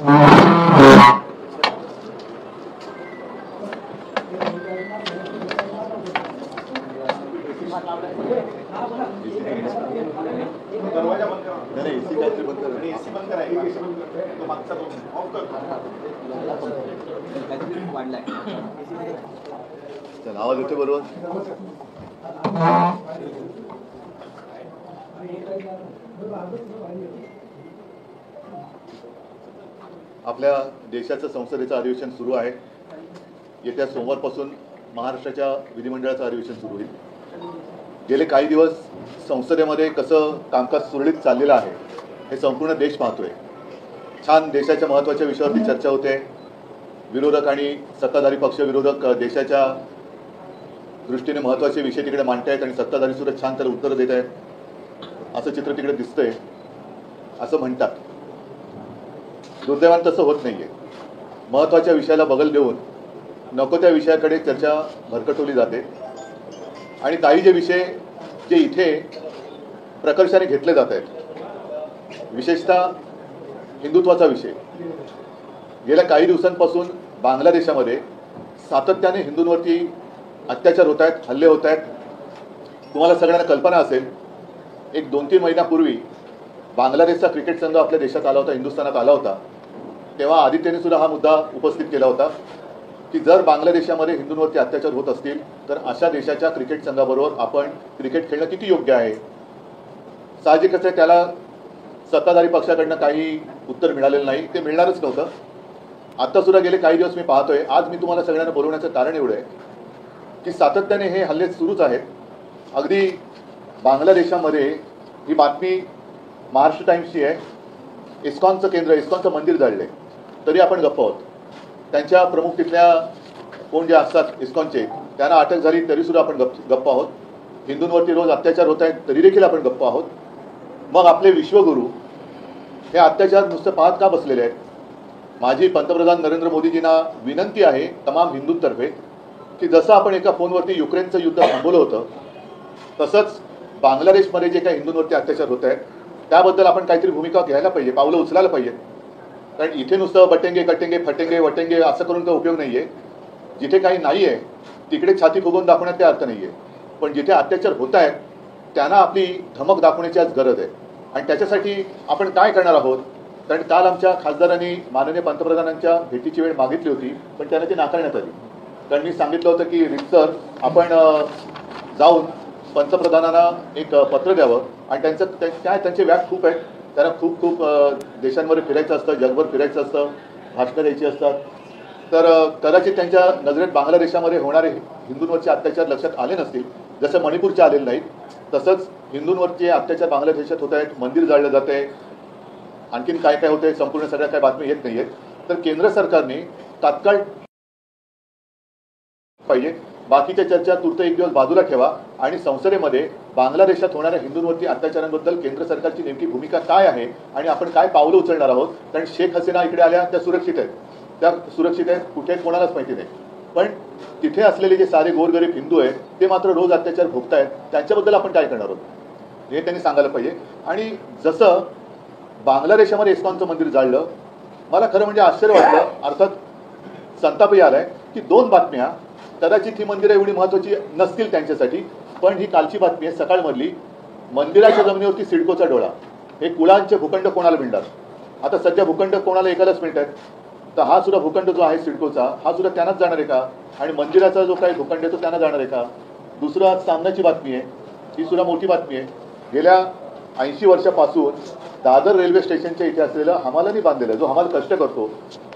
आवाज येतो बरोबर. आपल्या देशाचं संसदेचं अधिवेशन सुरू आहे. येत्या सोमवारपासून महाराष्ट्राच्या विधिमंडळाचं अधिवेशन सुरू होईल. गेले काही दिवस संसदेमध्ये कसं कामकाज सुरळीत चाललेलं आहे हे संपूर्ण देश पाहतोय. छान देशाच्या महत्त्वाच्या विषयावरती चर्चा होते. विरोधक आणि सत्ताधारी पक्ष विरोधक देशाच्या दृष्टीने महत्त्वाचे विषय तिकडे मांडतायत आणि सत्ताधारी सुद्धा छान त्याला उत्तरं देत आहेत. असं चित्र तिकडे दिसतंय असं म्हणतात. दुर्दैवाने तसं होत नाहीये. महत्त्वाच्या विषयाला बगल देऊन नको त्या विषयाकडे चर्चा भरकटवली जाते आणि काही जे विषय जे इथे प्रकर्षाने घेतले जात आहेत, विशेषतः हिंदुत्वाचा विषय. गेल्या काही दिवसांपासून बांगलादेशामध्ये सातत्याने हिंदूंवरती अत्याचार होत आहेत, हल्ले होत आहेत. तुम्हाला सगळ्यांना कल्पना असेल, एक 2-3 महिन्यापूर्वी बांगलादेशचा क्रिकेट संघ आपल्या देशात आला होता, हिंदुस्थानात आला होता. तेव्हा आदित्यने सुद्धा हा मुद्दा उपस्थित केला होता की जर बांगलादेशामध्ये हिंदूंवरती अत्याचार होत असतील तर अशा देशाच्या क्रिकेट संघाबरोबर आपण क्रिकेट खेळणं किती योग्य आहे. साहजिकच आहे, त्याला सत्ताधारी पक्षाकडनं काही उत्तर मिळालेलं नाही. ते मिळणारच नव्हतं. आता सुद्धा गेले काही दिवस मी पाहतोय. आज मी तुम्हाला सगळ्यांना बोलवण्याचं कारण एवढं आहे की सातत्याने हे हल्ले सुरूच आहेत. अगदी बांगलादेशामध्ये ही बातमी महाराष्ट्र टाइम्सची आहे. इस्कॉनचं केंद्र, इस्कॉनचं मंदिर जाळले तरी आपण गप्प आहोत. त्यांच्या प्रमुख तिथल्या कोण जे असतात इस्कॉनचे, त्यांना अटक झाली तरीसुद्धा आपण गप्प आहोत. हिंदूंवरती रोज अत्याचार होत आहेत तरी देखील आपण गप्प आहोत. मग आपले विश्वगुरू हे अत्याचार नुसतं पाहत का बसलेले आहेत? माझी पंतप्रधान नरेंद्र मोदीजींना विनंती आहे तमाम हिंदूंतर्फे की जसं आपण एका फोनवरती युक्रेनचं युद्ध थांबवलं होतं, तसंच बांगलादेशमध्ये जे काही हिंदूंवरती अत्याचार होत आहेत त्याबद्दल आपण काहीतरी भूमिका घ्यायला पाहिजे, पावलं उचलायला पाहिजे. कारण इथे नुसतं बटेंगे कटेंगे फटेंगे वटेंगे असं करून काही उपयोग नाही आहे. जिथे काही नाही आहे तिकडे छाती फुगवून दाखवण्यात काही अर्थ नाही आहे. पण जिथे अत्याचार होत आहेत त्यांना आपली धमक दाखवण्याची आज गरज आहे. आणि त्याच्यासाठी आपण काय करणार आहोत? कारण काल आमच्या खासदारांनी माननीय पंतप्रधानांच्या भेटीची वेळ मागितली होती, पण त्यांना ती नाकारण्यात आली. कारण मी सांगितलं होतं की रितसर आपण जाऊन पंतप्रधानांना एक पत्र द्यावं आणि त्यांचे व्याप खूप आहेत. त्यांना खूप खूप देशांवर फिरायचं असतं, जगभर फिरायचं असतं, भाषणं द्यायची असतात. तर कदाचित त्यांच्या नजरेत बांगलादेशामध्ये होणारे हिंदूंवरचे अत्याचार लक्षात आले नसतील. जसं मणिपूरचे आलेले नाहीत, तसंच हिंदूंवरचे अत्याचार बांगलादेशात होत आहेत. मंदिर जाळलं जात आहे, आणखीन काय काय होतंय संपूर्ण सगळ्या काय बातमी येत नाही आहेत. तर केंद्र सरकारने तात्काळ पाहिजे. बाकीच्या चर्चा तूर्त एक दिवस बाजूला ठेवा आणि संसदेमध्ये बांगलादेशात होणाऱ्या हिंदूंवरती अत्याचारांबद्दल केंद्र सरकारची नेमकी भूमिका काय आहे आणि आपण काय पावलं उचलणार आहोत. कारण शेख हसीना इकडे आल्या, त्या सुरक्षित आहेत, त्या सुरक्षित आहेत, कुठे आहेत कोणालाच माहिती नाही. पण तिथे असलेले जे सारे गोरगरीब हिंदू आहेत ते मात्र रोज अत्याचार भोगतायत. त्यांच्याबद्दल आपण काय करणार आहोत हे त्यांनी सांगायला पाहिजे. आणि जसं बांगलादेशामध्ये इस्कॉनचं मंदिर जाळलं, मला खरं म्हणजे आश्चर्य वाटलं, अर्थात संतापही आलाय की 2 बातम्या, कदाचित ही मंदिरं एवढी महत्त्वाची नसतील त्यांच्यासाठी, पण ही कालची बातमी आहे सकाळमधली. मंदिराच्या जमिनीवरती सिडकोचा डोळा. हे कुळांचे भूखंड कोणाला मिळणार? आता सध्या भूखंड कोणाला एकालाच मिळत आहेत. तर हा सुद्धा भूखंड जो आहे सिडकोचा, हा सुद्धा त्यांनाच जाणार आहे का? आणि मंदिराचा जो काही भूखंड आहे तो त्यांना जाणार आहे का? दुसरं आज सामनाची बातमी आहे, ही सुद्धा मोठी बातमी आहे. गेल्या 80 वर्षापासून दादर रेल्वे स्टेशनच्या इथे असलेलं हमालांनी बांधलेलं, जो हमाल कष्ट करतो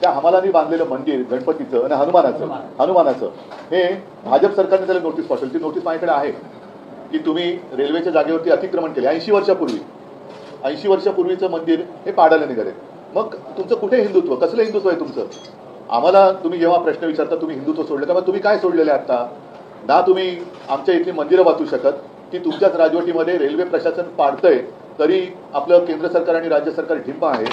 त्या हमालांनी बांधलेलं मंदिर गणपतीचं आणि हनुमानाचं हे भाजप सरकारने त्याला नोटीस पाठवली. ती नोटीस माझ्याकडे आहे की तुम्ही रेल्वेच्या जागेवरती अतिक्रमण केले 80 वर्षापूर्वीचं मंदिर हे पाडायला निघाले. मग तुमचं कुठे हिंदुत्व, कसलं हिंदुत्व आहे तुमचं? आम्हाला तुम्ही जेव्हा प्रश्न विचारता तुम्ही हिंदुत्व सोडलं का, मग तुम्ही काय सोडलेलं आहे आता? ना तुम्ही आमच्या इथली मंदिरं वाचू शकत की तुमच्याच राजवटीमध्ये रेल्वे प्रशासन पाडतंय तरी आपलं केंद्र सरकार आणि राज्य सरकार ढिंप आहे.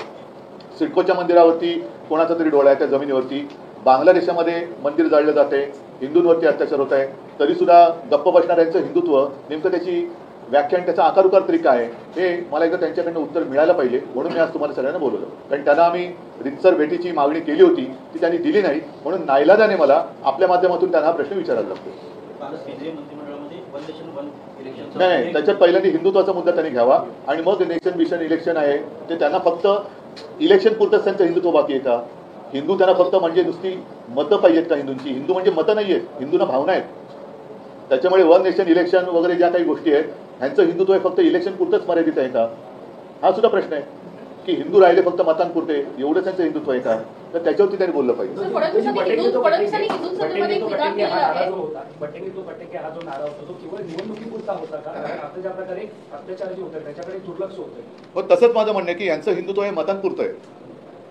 सिडकोच्या मंदिरावरती कोणाचा तरी डोळा आहे त्या जमिनीवरती. बांगलादेशामध्ये मंदिर जाळलं जाते, हिंदूंवरती अत्याचार होत आहे, तरीसुद्धा गप्प बसणाऱ्यांचं हिंदुत्व नेमकं त्याची व्याख्यान त्याचा आकार उकार तरी काय आहे हे मला एकदा त्यांच्याकडनं उत्तर मिळायला पाहिजे, म्हणून मी आज तुम्हाला सगळ्यांना बोलवलं. कारण त्यांना आम्ही रितसर भेटीची मागणी केली होती, ती त्यांनी दिली नाही, म्हणून नाईलाजाने मला आपल्या माध्यमातून त्यांना हा प्रश्न विचारायला लागतो. नाही, त्याच्यात पहिल्यांदा हिंदुत्वाचा मुद्दा त्यांनी घ्यावा आणि मग नेशन मिशन इलेक्शन आहे ते त्यांना फक्त इलेक्शन पुरतंच त्यांचं हिंदुत्व बाकी आहे का? हिंदू त्यांना फक्त म्हणजे नुसती मतं पाहिजेत का हिंदूंची? हिंदू म्हणजे मतं नाही आहेत, हिंदूंना भावना आहेत. त्याच्यामुळे वन नेशन इलेक्शन वगैरे ज्या काही गोष्टी आहेत ह्यांचं हिंदुत्व हे फक्त इलेक्शन पुरतंच मर्यादित आहे का? हा सुद्धा प्रश्न आहे की हिंदू राहिले फक्त मतांपुरते एवढंच त्यांचं हिंदुत्व आहे का? तर त्याच्यावरती त्यांनी बोललं पाहिजे. हो, तसंच माझं म्हणणं आहे की यांचं हिंदुत्व हे मतांपुरतं आहे.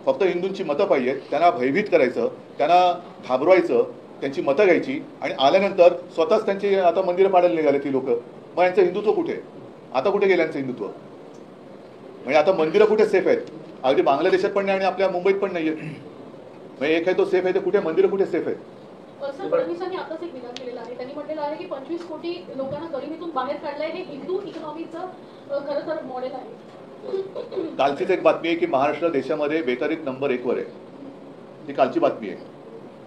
फक्त हिंदूंची मतं पाहिजेत, त्यांना भयभीत करायचं, त्यांना घाबरवायचं, त्यांची मतं घ्यायची आणि आल्यानंतर स्वतःच त्यांची आता मंदिरं पाडायला निघाले ती लोक. मग यांचं हिंदुत्व कुठे? आता कुठे गेलं यांचं हिंदुत्व? म्हणजे आता मंदिरं कुठे सेफ आहेत? अगदी बांगलादेशात पण नाही आणि आपल्या मुंबईत पण नाही आहेत. म्हणजे एक आहे तो सेफ आहे, तर कुठे मंदिरं कुठे सेफ आहेत? फडणवीसांनी आताच एक विधान केलेलं आहे. त्यांनी म्हटलेलं आहे की 25 कोटी लोकांना गरिबीतून बाहेर काढलंय. हे हिंदू इकॉनॉमीचं खरं तर मॉडेल आहे. कालचीच एक बातमी आहे की महाराष्ट्र देशामध्ये बेकारीत नंबर 1 वर आहे. ही कालची बातमी आहे.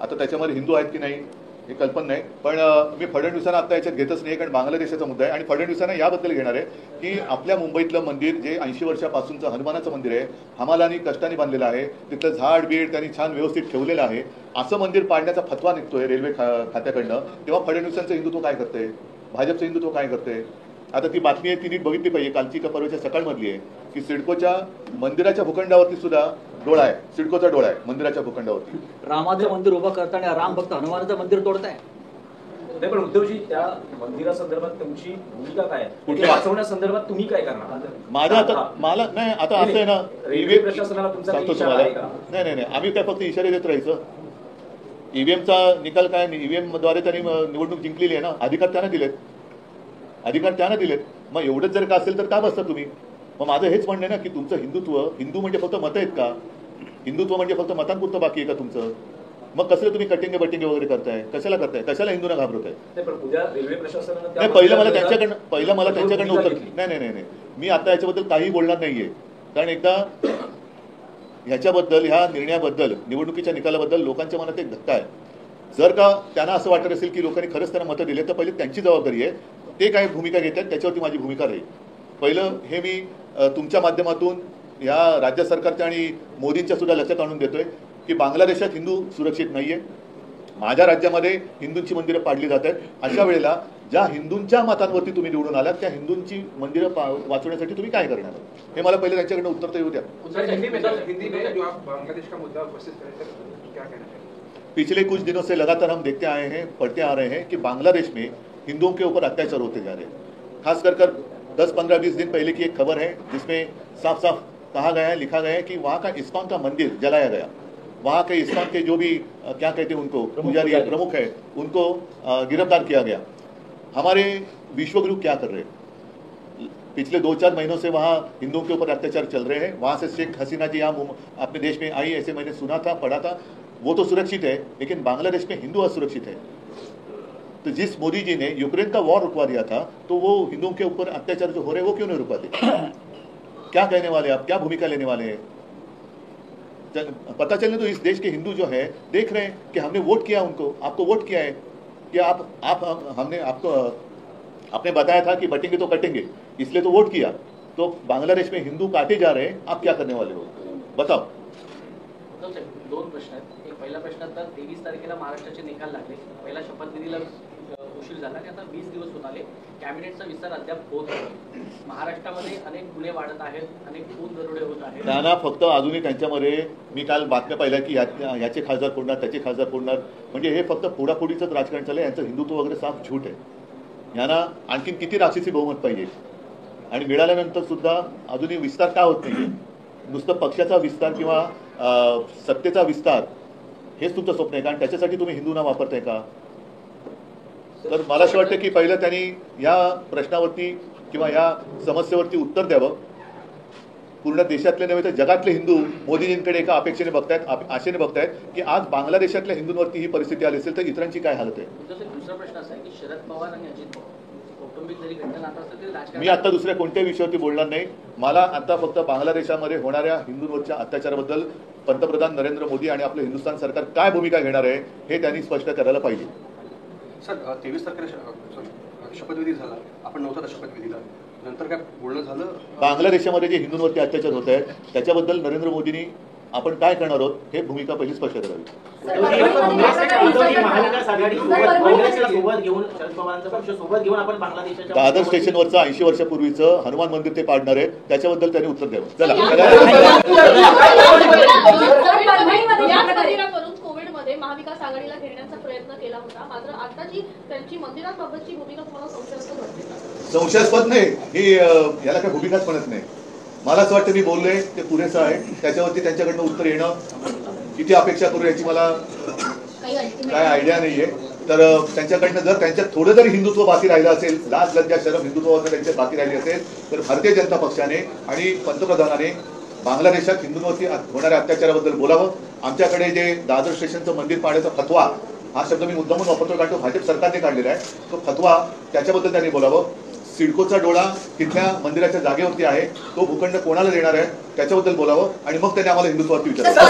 आता त्याच्यामध्ये हिंदू आहेत की नाही हे कल्पना नाही, पण मी फडणवीसांना आता याच्यात घेतच नाही, कारण बांगलादेशाचा मुद्दा आहे. आणि फडणवीसांना याबद्दल घेणार आहे की आपल्या मुंबईतलं मंदिर जे 80 वर्षापासूनचं हनुमानाचं मंदिर आहे, हमालांनी कष्टाने बांधलेलं आहे, तिथलं झाड बीड त्यांनी छान व्यवस्थित ठेवलेलं आहे, असं मंदिर पाडण्याचा फतवा निघतोय रेल्वे खात्याकडनं. तेव्हा फडणवीसांचं हिंदुत्व काय करतंय? भाजपचं हिंदुत्व काय करतंय? आता ती बातमी आहे ती नीट बघितली पाहिजे. कालची का परवाच्या सकाळमधली आहे की सिडकोच्या मंदिराच्या भूखंडावरती सुद्धा डोळा आहे, सिडकोचा डोळा आहे मंदिराच्या भूखंडावरती. रामाचं मंदिर उभं करताना राम भक्त हनुमानाचं मंदिर तोडताय. नाही, पण उद्धवजी त्या मंदिरासंदर्भात तुमची भूमिका काय आहे? वाचवण्यासंदर्भात तुम्ही काय करणार? माझं आता मला नाही, आता असं आहे ना, ईव्हीएम प्रशासनाला तुमचा सांगतो तुम्हाला. नाही, आम्ही काय फक्त इशारे देत राहायचं. ईव्हीएमचा निकाल काय? ईव्हीएम द्वारे त्यांनी निवडणूक जिंकलेली आहे ना, अधिकार त्यांना दिलेत. मग एवढंच जर का असेल तर का बसता तुम्ही? मग माझं हेच म्हणणं आहे ना की तुमचं हिंदू म्हणजे फक्त मतं आहेत का? हिंदुत्व म्हणजे फक्त मतांपुरतं बाकी आहे का तुमचं? मग कसलं तुम्ही कटिंग बटिंग वगैरे करताय? कशाला करताय? कशाला हिंदूंना घाबरताय? रेल्वे प्रशासनानं नाही, पहिलं मला त्यांच्याकडनं उत्तर. नाही, मी आता याच्याबद्दल काही बोलणार नाहीये, कारण एकदा ह्याच्याबद्दल, ह्या निर्णयाबद्दल, निवडणुकीच्या निकालाबद्दल लोकांच्या मनात एक धक्का आहे. जर का त्यांना असं वाटत असेल की लोकांनी खरंच त्यांना मतं दिले तर पहिले त्यांची जबाबदारी आहे, ते काय भूमिका घेतात त्याच्यावरती माझी भूमिका राहील. पहिलं हे मी तुमच्या माध्यमातून या राज्य सरकारच्या आणि मोदींच्या सुद्धा लक्षात आणून देतोय की बांगलादेशात हिंदू सुरक्षित नाहीये. माझ्या राज्यामध्ये हिंदूंची मंदिरं पाडली जात आहेत. अशा वेळेला ज्या हिंदूंच्या मतांवरती तुम्ही निवडून आलात त्या हिंदूंची मंदिरं वाचवण्यासाठी तुम्ही काय करणार? हे मला पहिले त्यांच्याकडनं उत्तर तर येऊ द्या. पिछले कुछ दिनों से लगातार हम देखते आए हैं, पढ़ते आ रहे हैं कि बांग्लादेश में हिंदुओं के ऊपर अत्याचार होते जा रहे हैं. खास कर 10-15-20 दिन पहले की एक खबर है जिसमें साफ साफ कहा गया है, लिखा गया है कि वहाँ का इस्कॉन का मंदिर जलाया गया. वहाँ के इस्कॉन के जो भी क्या कहते हैं उनको पुजारी प्रमुख है उनको गिरफ्तार किया गया. हमारे विश्वगुरु क्या कर रहे हैं? पिछले 2-4 महीनों से वहाँ हिंदुओं के ऊपर अत्याचार चल रहे हैं. वहाँ से शेख हसीना जी यहाँ अपने देश में आई, ऐसे मैंने सुना था, पढ़ा था. वो तो सुरक्षित है, लेकिन बांग्लादेश में हिंदू असुरक्षित है. तो जिस मोदी जी ने यूक्रेन का वॉर रुकवा दिया था, तो वो हिंदुओं के ऊपर अत्याचार जो हो रहे हैं वो क्यों नहीं रुकवाते? क्या कहने वाले आप? क्या भूमिका लेने वाले हैं? पता चलने तो इस देश के हिंदू जो है देख रहे हैं कि हमने वोट किया उनको, आपको वोट किया है कि हमने आपको आपने बताया था कि बटेंगे तो कटेंगे, इसलिए तो वोट किया. तो बांग्लादेश में हिंदू काटे जा रहे हैं, आप क्या करने वाले हो? बताओ. दोन प्रश्न आहेत. एक पहिला प्रश्न तर 23 तारखेला महाराष्ट्राचे निकाल लागले. पहिला शपथविधीला उशीर झाला आणि आता 20 दिवस होत आले. कॅबिनेटचा विस्तार अद्याप होत नाही. महाराष्ट्रामध्ये अनेक गुन्हे वाढत आहेत, अनेक खून दरोडे होत आहेत. त्यांना फक्त अजूनही त्यांच्यामध्ये मी काल बातम्या पाहिल्या की याचे खासदार कोणणार, त्याचे खासदार कोणणार, म्हणजे हे फक्त फोडाफोडीचंच राजकारण चाललंय. यांचं हिंदुत्व वगैरे साफ झूट आहे. यांना आणखीन किती राक्षसी बहुमत पाहिजे आणि मिळाल्यानंतर सुद्धा अजूनही विस्तार का होत नाही? नुसतं पक्षाचा विस्तार किंवा सत्तेचा विस्तार हेच तुमचं स्वप्न आहे, कारण त्याच्यासाठी तुम्ही हिंदूंना वापरताय का? तर मला असं वाटतं की पहिलं त्यांनी या प्रश्नावरती किंवा या समस्येवरती उत्तर द्यावं. पूर्ण देशातले नव्हे तर जगातले हिंदू मोदीजींकडे एका अपेक्षेने बघतायत, आशेने बघतायत की आज बांगलादेशातल्या हिंदूंवरती ही परिस्थिती आली असेल तर इतरांची काय हालत आहे. दुसरा प्रश्न असा आहे की शरद पवार आणि अजित पवार कौटुंबिक जरी घट्ट नातं असतं तरी राजकारण मी आता दुसऱ्या कोणत्याही विषयावरती बोलणार नाही. मला आता फक्त बांगलादेशामध्ये होणाऱ्या हिंदूंवरच्या अत्याचाराबद्दल पंतप्रधान नरेंद्र मोदी आणि आपलं हिंदुस्थान सरकार काय भूमिका घेणार आहे हे त्यांनी स्पष्ट करायला पाहिजे. सर 23 तारखेला शपथविधी झाला, आपण नव्हता शपथविधीला, नंतर काय बोलणं झालं? बांगलादेशामध्ये जे हिंदूंवरती अत्याचार होत आहेत त्याच्याबद्दल नरेंद्र मोदींनी आपण काय करणार आहोत हे भूमिका पहिली स्पष्ट करावी. महाविकास आघाडी सोबत घेऊन शरद पवारांचा पक्ष सोबत घेऊन आपण बांगलादेशाच्या दादर स्टेशनवरचं 80 वर्षापूर्वीचं हनुमान मंदिर ते पाडणार आहे, त्याच्याबद्दल त्यांनी उत्तर द्यावं. चला करून कोविडमध्ये महाविकास आघाडीला घेण्याचा प्रयत्न केला होता, मात्र आता जी त्यांची मंदिरांबाबतची भूमिका तुम्हाला संशयास्पद वाटते? संशयास्पद नाही, ही याला काही भूमिकाच म्हणत नाही. मला असं वाटतं मी बोललोय ते पुरेसं आहे. त्याच्यावरती त्यांच्याकडनं उत्तर येणं किती अपेक्षा करू याची मला काय आयडिया नाहीये. तर त्यांच्याकडनं जर त्यांच्यात थोडं जरी हिंदुत्व बाकी राहिलं असेल, लाज लज्जा शरम हिंदुत्वावर त्यांच्यात बाकी राहिली असेल, तर भारतीय जनता पक्षाने आणि पंतप्रधानाने बांगलादेशात हिंदूंवरती होणाऱ्या अत्याचाराबद्दल बोलावं. आमच्याकडे जे दादर स्टेशनचं मंदिर पाडण्याचा फतवा, हा शब्द मी मुद्दामून वापरतो कारण तो भाजप सरकारने काढलेला आहे, तो फतवा त्याच्याबद्दल त्यांनी बोलावं. सिडकोचा डोळा तिथल्या मंदिराच्या जागेवरती आहे, तो भूखंड कोणाला देणार आहे त्याच्याबद्दल बोलावं आणि मग त्यांनी आम्हाला हिंदुत्वावरती विचारावं.